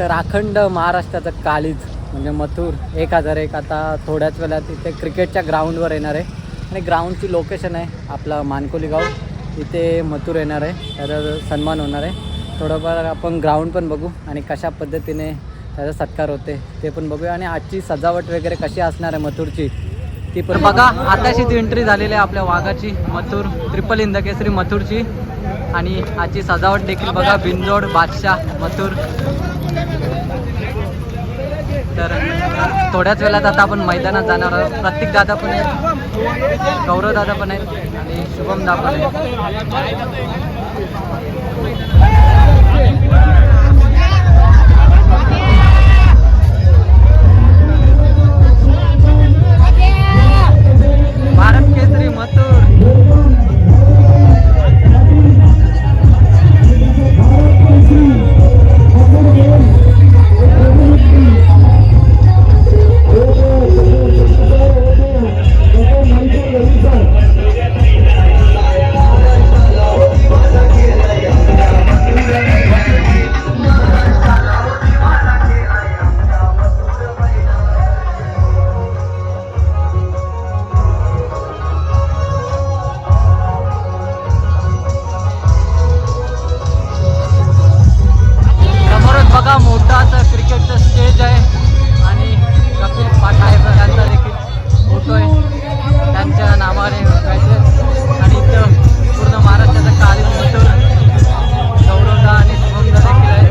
तर अखंड महाराष्ट्राचं कालीज म्हणजे मथुर 1001 आता थोड्याच वेळात इथे क्रिकेटच्या ग्राउंडवर येणार आहे. आणि ग्राउंडची लोकेशन आहे आपला मानकोली गाव, इथे मथुर येणार आहे. त्याचा सन्मान होणार आहे. थोडंफार आपण ग्राउंड पण बघू आणि कशा पद्धतीने त्याचा सत्कार होते ते पण बघूया. आणि आजची सजावट वगैरे कशी असणार आहे मथुरची ती पण बघा. आताशी ती एंट्री झालेली आहे आपल्या वाघाची, मथुर ट्रिपल इंदकेसरी मथुरची. आणि आजची सजावट देखील बघा, बिनजोड बादशाह मथुर. तर थोड्याच वेळात आता आपण मैदानात जाणार आहोत. प्रतीक दादा पण आहेत, गौरव दादा पण आहेत आणि शुभम दादा पण आहेत. भारत केसरी मथुर. मोठा असं क्रिकेटचं स्टेज आहे आणि कपिल पाठायब यांचा देखील फोटो आहे त्यांच्या नावाने आणि इथं पूर्ण महाराष्ट्राचा कालीज मथुर गौरवदा आणि शुभमदा देखील आहे.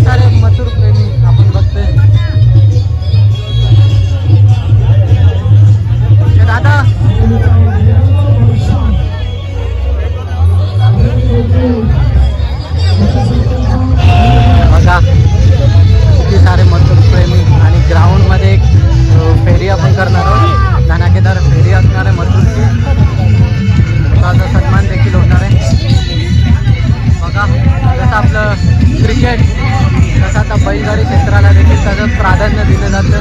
सारे मथुर प्रेमी आपण बघतोय. दादा बघा किती सारे मथुर प्रेमी. आणि ग्राउंडमध्ये एक फेरी आपण करणार आहोत, धनाकेदार फेरी असणार आहे मथुरची. त्याचा सन्मान देखील होणार आहे. बघा जसं आपलं क्रिकेट तसं आता बैलगाडी क्षेत्राला देखील त्याचं प्राधान्य दिलं जातं.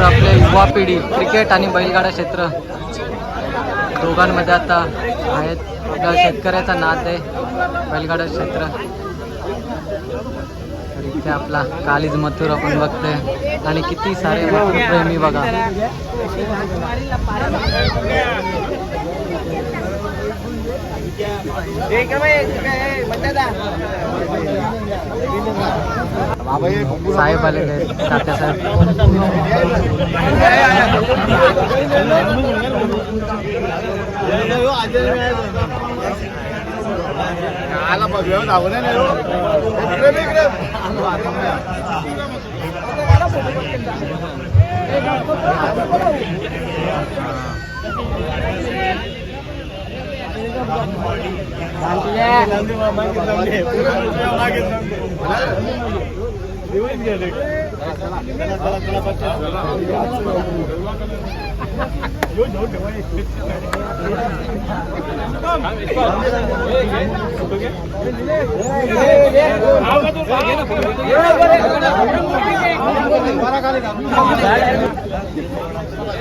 आपले युवा पिढी क्रिकेट आणि बैलगाडा क्षेत्र दोघांमध्ये आता आहेत. आपल्या शेतकऱ्याचा नाद आहे बैलगाडा क्षेत्र. इथे आपला कालीज मथुर आपण बघतोय आणि किती सारे मथुर प्रेमी बघा. साहेब आलेले आहेत, तात्या साहेब.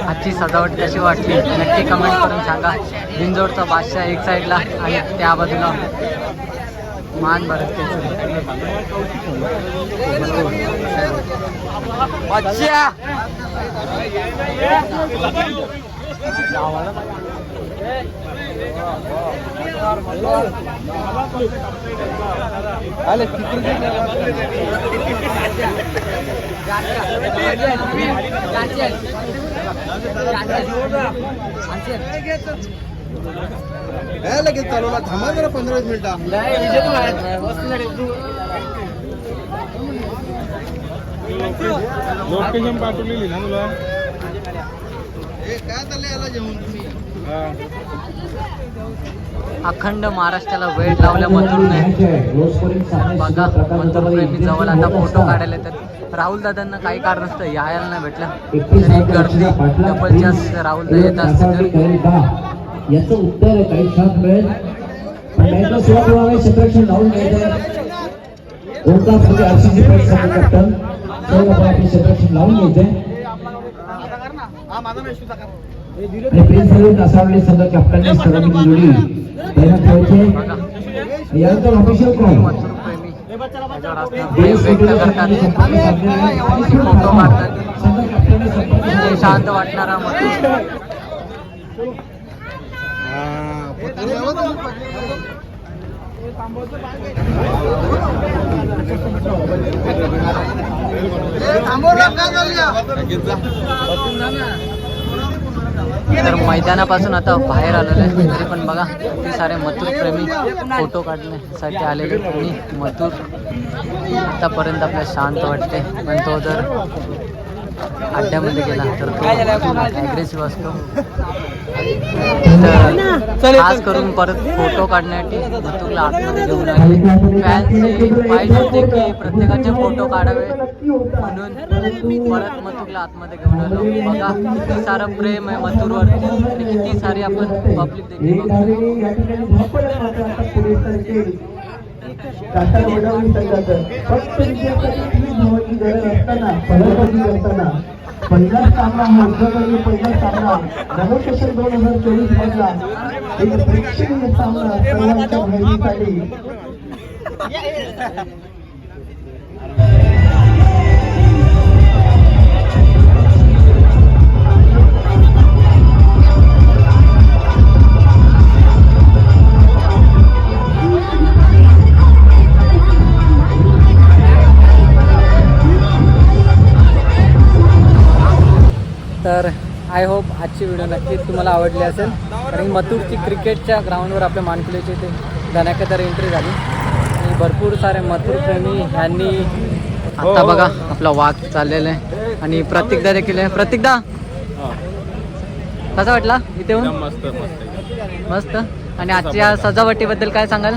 आजची सजावट कशी वाटली नक्की कमेंट करून सांगा. बिनजोडचा बादशाह एक साईडला आणि त्या बाजूला मान भारत केसरी बादशाह. लगेच चालवला, थांबा जरा 15 मिनिटं. लोकेशन पाठवलेली ना तुला. काय चाललंय याला जेवण तुम्ही? अखंड महाराष्ट्राला वेळ लावल्या मथुरने. बघा मथुर प्रेमी जवळ आता फोटो काढायला तर राहुल दादांना काही कारण नसतं यायला नाही भेटलं तरी गर्दी डबल जास्त राहुल दादा येत असते याचं उत्तर काही क्षणात मिळेल. पण मॅचला सुरुवात होणार आहे. क्षेत्ररक्षण लावून घ्यायचं. कोणता म्हणजे आरसीसी कॅप्टन सर्व आपले क्षेत्ररक्षण लावून घ्यायचंय. आणि प्रिन्स नासावले संघ कॅप्टनने सर्वांनी जोडी तयार ठेवायचे. यानंतर ऑफिशियल कॉल मथुर प्रेमी त्याच्यावर असणार प्रेम व्यक्त करतात फोटो काढतात. शांत वाटणारा मथुर. तर मैदानापासून आता बाहेर आलेलं आहे तरी पण बघा किती सारे मथुर प्रेमी फोटो काढण्यासाठी आलेले. आणि मथुर आतापर्यंत आपल्याला शांत वाटते पण तो जर अड्ड्यामध्ये गेला तर तो ॲग्रेसिव्ह असतो. तर खास करून परत फोटो काढण्यासाठी मथुरला आतमध्ये घेऊन आले. फॅन्सचे पाहिजे होते की प्रत्येकाचे फोटो काढावे म्हणून परत मथुरला आतमध्ये घेऊन आलो. बघा किती सारं प्रेम आहे मथुरवरती आणि किती सारी आपण पब्लिक देखील पहिला सामना हा उद्योगाने पहिला सामना नवोकेशन 2024 मधला एक प्रेक्षणीय सामना सर्वांच्या माहितीसाठी. तर आय होप आजची व्हिडिओ नक्कीच तुम्हाला आवडली असेल. कारण मथुरची क्रिकेटच्या ग्राउंडवर आपल्या मानकुलेची ते धनाकेदार एंट्री झाली आणि भरपूर सारे मथुर प्रेमी ह्यांनी आता बघा आपला वाघ चाललेला आहे आणि प्रतीकदा देखील आहे. प्रतीकदा कसा वाटला इथे येऊन? मस्त. आणि आजच्या सजावटीबद्दल काय सांगाल?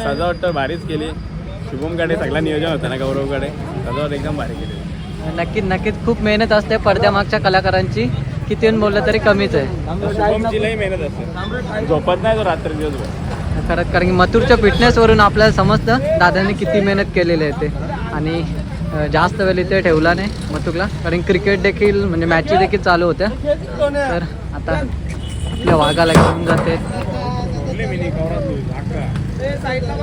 सजावट तर भारीच केली. शुभमकडे सगळं नियोजन होतं ना, गौरवकडे सजावट एकदम भारी केली. नक्कीच खूप मेहनत असते पडद्यामागच्या कलाकारांची. किती येऊन बोललं तरी कमीच आहे. शुभमचीलाही मेहनत असते, झोपत नाही तो रात्री दिवसभर. खरंच कारण की मथुरच्या फिटनेसवरून आपल्याला समजतं दादांनी किती मेहनत केलेली आहे ते. आणि जास्त वेळ इथे ठेवला नाही मथुरला कारण क्रिकेट देखील म्हणजे मॅची देखील चालू होत्या. तर आता आपल्या वाघाला घेऊन जाते. साईडला